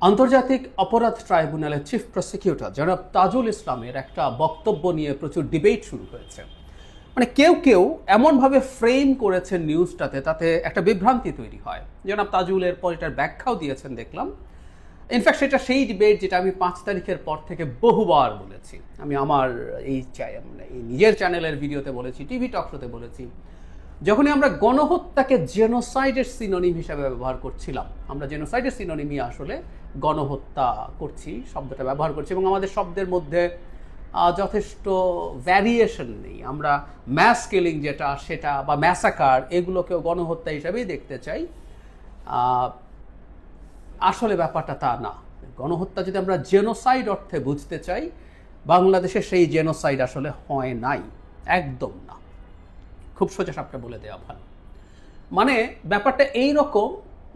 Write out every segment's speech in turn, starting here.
আন্তর্জাতিক অপরাধ ট্রাইব্যুনালের চিফ প্রসিকিউটর জনাব তাজুল ইসলামের একটা বক্তব্য নিয়ে প্রচুর ডিবেট শুরু হয়েছে। মানে কেউ কেউ এমনভাবে ফ্রেম করেছেন নিউজটাতে, তাতে একটা বিভ্রান্তি তৈরি হয়। জনাব তাজুলের পর এটার ব্যাখ্যাও দিয়েছেন দেখলাম। ইনফ্যাক্ট সেটা সেই ডিবেট যেটা আমি 5 তারিখের পর থেকে বহুবার বলেছি। আমি আমার এই নিজের চ্যানেলের ভিডিওতে বলেছি, টিভি টক শোতে বলেছি। যখনই আমরা গণহত্যাকে জেনোসাইডের সিনোনিম হিসাবে ব্যবহার করছিলাম, আমরা জেনোসাইডের সিনোনিমই আসলে গণহত্যা করছি, শব্দটা ব্যবহার করছি, এবং আমাদের শব্দের মধ্যে যথেষ্ট ভ্যারিয়েশন নেই। আমরা ম্যাস কিলিং যেটা সেটা বা ম্যাসাকার, এগুলোকেও গণহত্যা হিসাবেই দেখতে চাই। আসলে ব্যাপারটা তা না। গণহত্যা যদি আমরা জেনোসাইড অর্থে বুঝতে চাই, বাংলাদেশে সেই জেনোসাইড আসলে হয় নাই, একদম না। খুব সোজা সাপটা বলে দেওয়া ভালো। মানে ব্যাপারটা এই রকম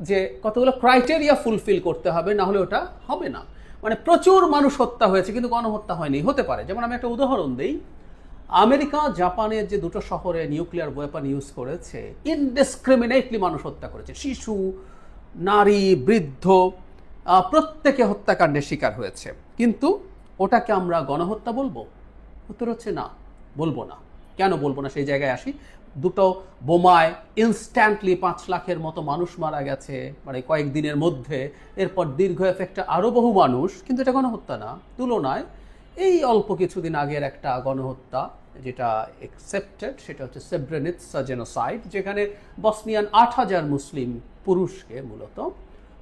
যে কতগুলো ক্রাইটেরিয়া ফুলফিল করতে হবে, না হলে ওটা হবে না। মানে প্রচুর মানুষ হত্যা হয়েছে কিন্তু গণহত্যা হয়নি, হতে পারে। যেমন আমি একটা উদাহরণ দিই, আমেরিকা জাপানের যে দুটো শহরে নিউক্লিয়ার ওয়েপন ইউজ করেছে, ইনডিসক্রিমিনেটলি মানুষ হত্যা করেছে, শিশু, নারী, বৃদ্ধ, প্রত্যেকে হত্যাকাণ্ডের শিকার হয়েছে। কিন্তু ওটাকে আমরা গণহত্যা বলবো? উত্তর হচ্ছে না, বলবো না। কেন বলবো না সেই জায়গায় আসি। দুটো বোমায় ইনস্ট্যান্টলি 5 লাখের মতো মানুষ মারা গেছে, মানে কয়েকদিনের মধ্যে। এরপর দীর্ঘ এফেক্টে আরও বহু মানুষ, কিন্তু এটা গণহত্যা না। তুলনায় এই অল্প কিছুদিন আগের একটা গণহত্যা যেটা অ্যাকসেপ্টেড, সেটা হচ্ছে সেব্রেনিৎসা জেনোসাইড, যেখানে বসনিয়ান 8,000 মুসলিম পুরুষকে মূলত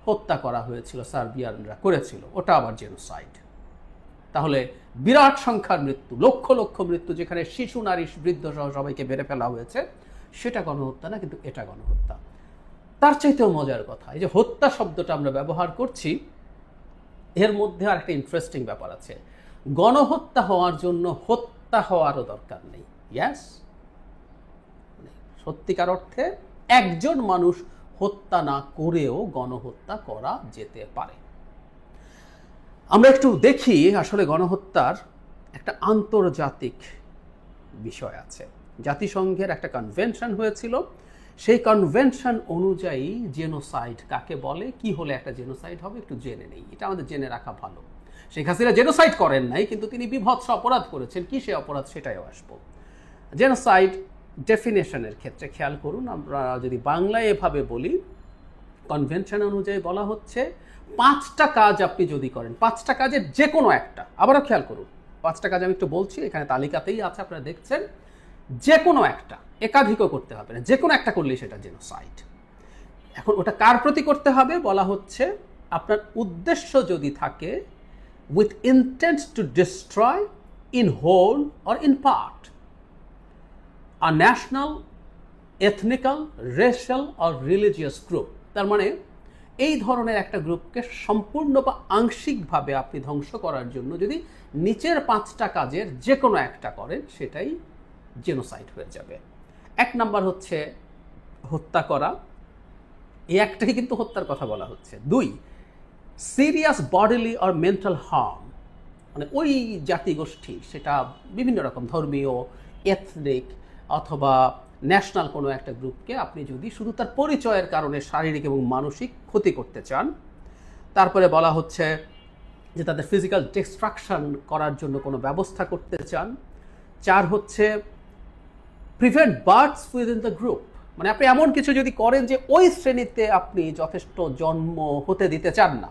হত্যা করা হয়েছিল, সার্বিয়ানরা করেছিল। ওটা আবার জেনোসাইড। তাহলে বিরাট সংখ্যার মৃত্যু, লক্ষ লক্ষ মৃত্যু, যেখানে শিশু, নারী, বৃদ্ধ সহ সবাইকে বেড়ে ফেলা হয়েছে, সেটা গণহত্যা না, কিন্তু এটা গণহত্যা। তার চাইতেও মজার কথা, এই যে হত্যা শব্দটা আমরা ব্যবহার করছি, এর মধ্যে আর একটা ইন্টারেস্টিং ব্যাপার আছে। গণহত্যা হওয়ার জন্য হত্যা হওয়ারও দরকার নেই। ইয়াস, সত্যিকার অর্থে একজন মানুষ হত্যা না করেও গণহত্যা করা যেতে পারে। আমরা একটু দেখি আসলে গণহত্যার একটা আন্তর্জাতিক বিষয় আছে। জাতিসংঘের একটা কনভেনশন হয়েছিল, সেই কনভেনশন অনুযায়ী জেনোসাইড কাকে বলে, কি হলে একটা জেনোসাইড হবে, একটু জেনে নেই। এটা আমাদের জেনে রাখা ভালো। শেখ হাসিনা জেনোসাইড করেন নাই, কিন্তু তিনি বিভৎস অপরাধ করেছেন। কি সে অপরাধ, সেটাও আসবো। জেনোসাইড ডেফিনেশনের ক্ষেত্রে খেয়াল করুন, আমরা যদি বাংলায় এভাবে বলি, কনভেনশন অনুযায়ী বলা হচ্ছে 5টা কাজ আপনি যদি করেন, 5টা কাজের যে কোনো একটা, আবারও খেয়াল করুন 5টা কাজ আমি একটু বলছি, এখানে তালিকাতেই আছে, আপনারা দেখছেন, যে কোনো একটা, একাধিকও করতে হবে না, যে কোনো একটা করলেই সেটা জেনোসাইড। এখন ওটা কার প্রতি করতে হবে, বলা হচ্ছে আপনার উদ্দেশ্য যদি থাকে with intent to destroy in whole or in part a national, ethnical, racial or religious group. তার মানে এই ধরনের একটা গ্রুপকে সম্পূর্ণ বা আংশিকভাবে আপনি ধ্বংস করার জন্য যদি নিচের 5টা কাজের যে কোনো একটা করেন, সেটাই জেনোসাইড হয়ে যাবে। 1 নাম্বার হচ্ছে হত্যা করা, এই একটাই কিন্তু হত্যার কথা বলা হচ্ছে। 2, serious bodily or mental harm, মানে ওই জাতিগোষ্ঠী, সেটা বিভিন্ন রকম ধর্মীয়, এথনিক অথবা ন্যাশনাল কোনো একটা গ্রুপকে আপনি যদি শুধু তার পরিচয়ের কারণে শারীরিক এবং মানসিক ক্ষতি করতে চান। তারপরে বলা হচ্ছে যে তাদের ফিজিক্যাল ডিস্ট্রাকশন করার জন্য কোনো ব্যবস্থা করতে চান। 4 হচ্ছে প্রিভেন্ট বার্থস উইদিন দ্য গ্রুপ, মানে আপনি এমন কিছু যদি করেন যে ওই শ্রেণীতে আপনি যথেষ্ট জন্ম হতে দিতে চান না।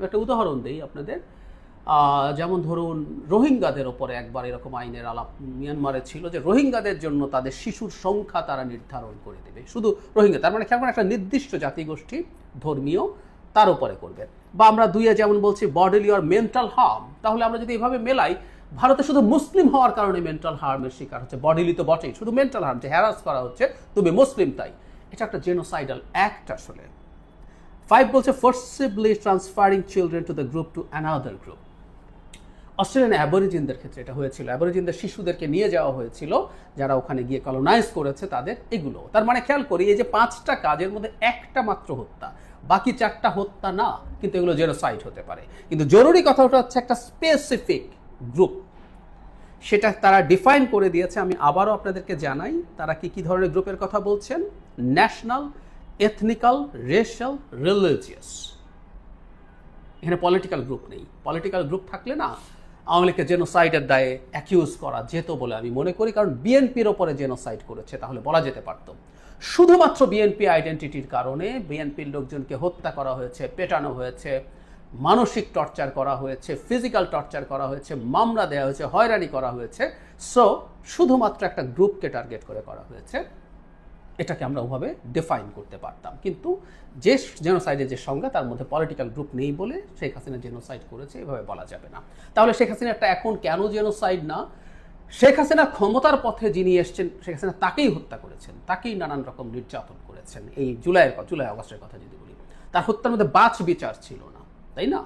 একটা উদাহরণ দিই আপনাদের, যেমন ধরুন রোহিঙ্গাদের ওপরে একবার এরকম আইনের আলাপ মিয়ানমারে ছিল, যে রোহিঙ্গাদের জন্য তাদের শিশুর সংখ্যা তারা নির্ধারণ করে দেবে, শুধু রোহিঙ্গা, তার মানে কেমন একটা নির্দিষ্ট জাতিগোষ্ঠী, ধর্মীয়, তার উপরে করবে। বা আমরা 2 যেমন বলছি বডিলি অর মেন্টাল হার্ম, তাহলে আমরা যদি এভাবে মেলাই, ভারতে শুধু মুসলিম হওয়ার কারণে মেন্টাল হার্মের শিকার হচ্ছে, বডিলি তো বটেই, শুধু মেন্টাল হার্ম, যে হ্যারাস করা হচ্ছে, তুমি মুসলিম তাই, এটা একটা জেনোসাইডাল অ্যাক্ট আসলে। 5 বলছে forcibly transferring children to the group to another group. Australian অ্যাবরিজিনদের ক্ষেত্রে এটা হয়েছিল, অ্যাবরিজিনদের শিশুদেরকে নিয়ে যাওয়া হয়েছিল যারা ওখানে গিয়ে কলোনাইজ করেছে তাদের, এগুলো। তার মানে খেয়াল করি, এই যে 5টা কাজের মধ্যে একটা মাত্র হত্যা, বাকি 4টা হত্যা না, কিন্তু এগুলো জেনোসাইড হতে পারে। কিন্তু জরুরি কথাটা হচ্ছে একটা স্পেসিফিক গ্রুপ, সেটা তারা ডিফাইন করে দিয়েছে। আমি আবারও আপনাদেরকে জানাই তারা কি ধরনের গ্রুপের কথা বলছেন, ন্যাশনাল, এথনিক্যাল, রেশিয়াল, রিলিজিয়াস। এখানে পলিটিক্যাল গ্রুপ নেই। পলিটিক্যাল গ্রুপ থাকলে না আওয়ামী লীগকে জেনোসাইডের দায়ে অ্যাকিউজ করা যেত বলে আমি মনে করি, কারণ বিএনপির ওপরে জেনোসাইড করেছে, তাহলে বলা যেতে পারত। শুধুমাত্র বিএনপি আইডেন্টিটির কারণে বিএনপির লোকজনকে হত্যা করা হয়েছে, পেটানো হয়েছে, মানসিক টর্চার করা হয়েছে, ফিজিক্যাল টর্চার করা হয়েছে, মামলা দেওয়া হয়েছে, হয়রানি করা হয়েছে। সো শুধুমাত্র একটা গ্রুপকে টার্গেট করে করা হয়েছে, এটাকে আমরা ওভাবে ডিফাইন করতে পারতাম। কিন্তু যে জেনোসাইডের যে সংজ্ঞা, তার মধ্যে পলিটিক্যাল গ্রুপ নেই বলে শেখ হাসিনা জেনোসাইড করেছে এভাবে বলা যাবে না। তাহলে শেখ হাসিনাটা এখন কেন জেনোসাইড না? শেখ হাসিনা ক্ষমতার পথে যিনি এসছেন, শেখ হাসিনা তাকেই হত্যা করেছেন, তাকেই নানান রকম নির্যাতন করেছেন। এই জুলাই আগস্টের কথা যদি বলি, তার হত্যার মধ্যে বাছ বিচার ছিল না, তাই না?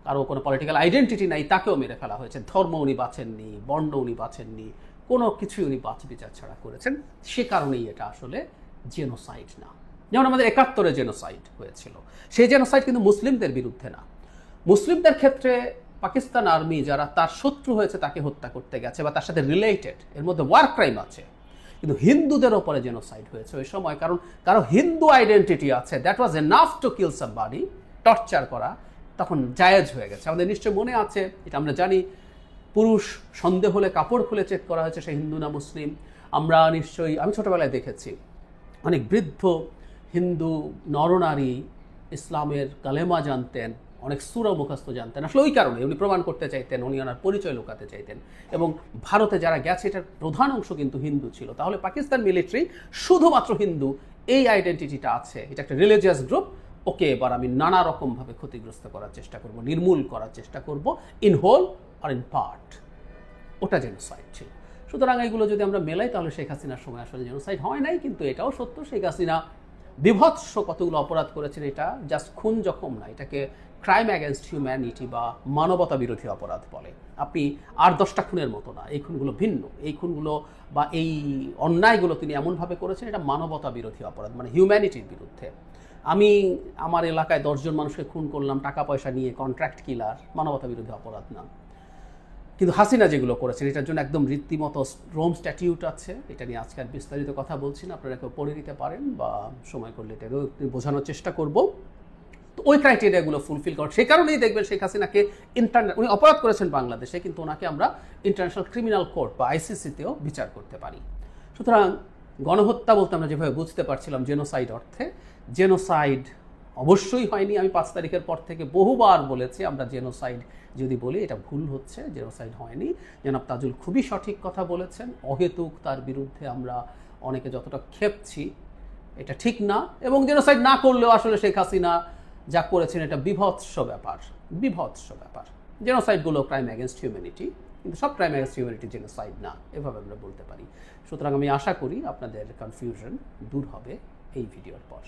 কারো কোনো পলিটিক্যাল আইডেন্টিটি নাই, তাকেও মেরে ফেলা হয়েছে। ধর্ম উনি বাছেননি, বর্ণ উনি বাছেননি, কোনো কিছুই উনি বাছ বিচার ছাড়া করেছেন। সে কারণেই এটা আসলে জেনোসাইড না। যেমন আমাদের ৭১-এ জেনোসাইড হয়েছিল, সেই জেনোসাইড কিন্তু মুসলিমদের বিরুদ্ধে না। মুসলিমদের ক্ষেত্রে পাকিস্তান আর্মি যারা তার শত্রু হয়েছে তাকে হত্যা করতে গেছে বা তার সাথে রিলেটেড, এর মধ্যে ওয়ার ক্রাইম আছে। কিন্তু হিন্দুদের ওপরে জেনোসাইড হয়েছে ওই সময়, কারণ কারো হিন্দু আইডেন্টিটি আছে, that was enough to kill somebody. Torture করা তখন জায়েজ হয়ে গেছে। আমাদের নিশ্চয় মনে আছে, এটা আমরা জানি, পুরুষ সন্দেহ হলে কাপড় খুলে চেক করা হয়েছে সে হিন্দু না মুসলিম। আমরা নিশ্চয়ই, আমি ছোটবেলায় দেখেছি অনেক বৃদ্ধ হিন্দু নরনারী ইসলামের কালেমা জানতেন, অনেক সূরা মুখস্থ জানতেন। আসলে ওই কারণে উনি প্রমাণ করতে চাইতেন, উনি ওনার পরিচয় লুকাতে চাইতেন। এবং ভারতে যারা গেছে এটার প্রধান অংশ কিন্তু হিন্দু ছিল। তাহলে পাকিস্তান মিলিটারি শুধুমাত্র হিন্দু এই আইডেন্টিটিটা আছে, এটা একটা রিলিজিয়াস গ্রুপ। ওকে, এবার আমি নানা রকমভাবে ক্ষতিগ্রস্ত করার চেষ্টা করব, নির্মূল করার চেষ্টা করব, ইন হোল আর ইন পার্ট। ওটা জেনোসাইড ছিল। সুতরাং এগুলো যদি আমরা মেলাই, তাহলে শেখ হাসিনার সময় আসলে জেনোসাইড হয় নাই। কিন্তু এটাও সত্য, শেখ হাসিনা বিভৎস কতগুলো অপরাধ করেছেন। এটা জাস্ট খুন জখম না, এটাকে ক্রাইম অ্যাগেনস্ট হিউম্যানিটি বা মানবতা বিরোধী অপরাধ বলে। আপনি আর 10টা খুনের মতো না, এই খুনগুলো ভিন্ন। এই খুনগুলো বা এই অন্যায়গুলো তিনি এমনভাবে করেছেন, এটা মানবতা বিরোধী অপরাধ, মানে হিউম্যানিটির বিরুদ্ধে। আমি আমার এলাকায় 10 জন মানুষকে খুন করলাম টাকা পয়সা নিয়ে, কন্ট্রাক্ট কিলার, মানবতা বিরোধী অপরাধ না। কিন্তু হাসিনা যেগুলো করেছেন এটার জন্য একদম রীতিমতো রোম স্ট্যাটিউট আছে। এটা নিয়ে আজকে আর বিস্তারিত কথা বলছি না, আপনারা কেউ পড়ে নিতে পারেন বা সময় করলে এটাকেও বোঝানোর চেষ্টা করব। তো ওই ক্রাইটেরিয়াগুলো ফুলফিল করেন, সেই কারণেই দেখবেন শেখ হাসিনাকে উনি অপরাধ করেছেন বাংলাদেশে, কিন্তু ওনাকে আমরা ইন্টারন্যাশনাল ক্রিমিনাল কোর্ট বা আইসিসিতেও বিচার করতে পারি। সুতরাং গণহত্যা বলতে আমরা যেভাবে বুঝতে পারছিলাম জেনোসাইড অর্থে, জেনোসাইড অবশ্যই হয়নি। আমি 5 তারিখের পর থেকে বহুবার বলেছি, আমরা জেনোসাইড যদি বলি এটা ভুল হচ্ছে, জেনোসাইড হয়নি। জনাব তাজুল খুবই সঠিক কথা বলেছেন, অহেতুক তার বিরুদ্ধে আমরা অনেকে যতটা ক্ষেপছি এটা ঠিক না। এবং জেনোসাইড না করলেও আসলে শেখ হাসিনা যা করেছেন এটা বিভৎস ব্যাপার, বিভৎস ব্যাপার। জেনোসাইডগুলো ক্রাইম অ্যাগেনস্ট হিউম্যানিটি, কিন্তু সব ক্রাইম অ্যাগেনস্ট হিউম্যানিটি জেনোসাইড না, এভাবে আমরা বলতে পারি। সুতরাং আমি আশা করি আপনাদের কনফিউশন দূর হবে এই ভিডিওর পর।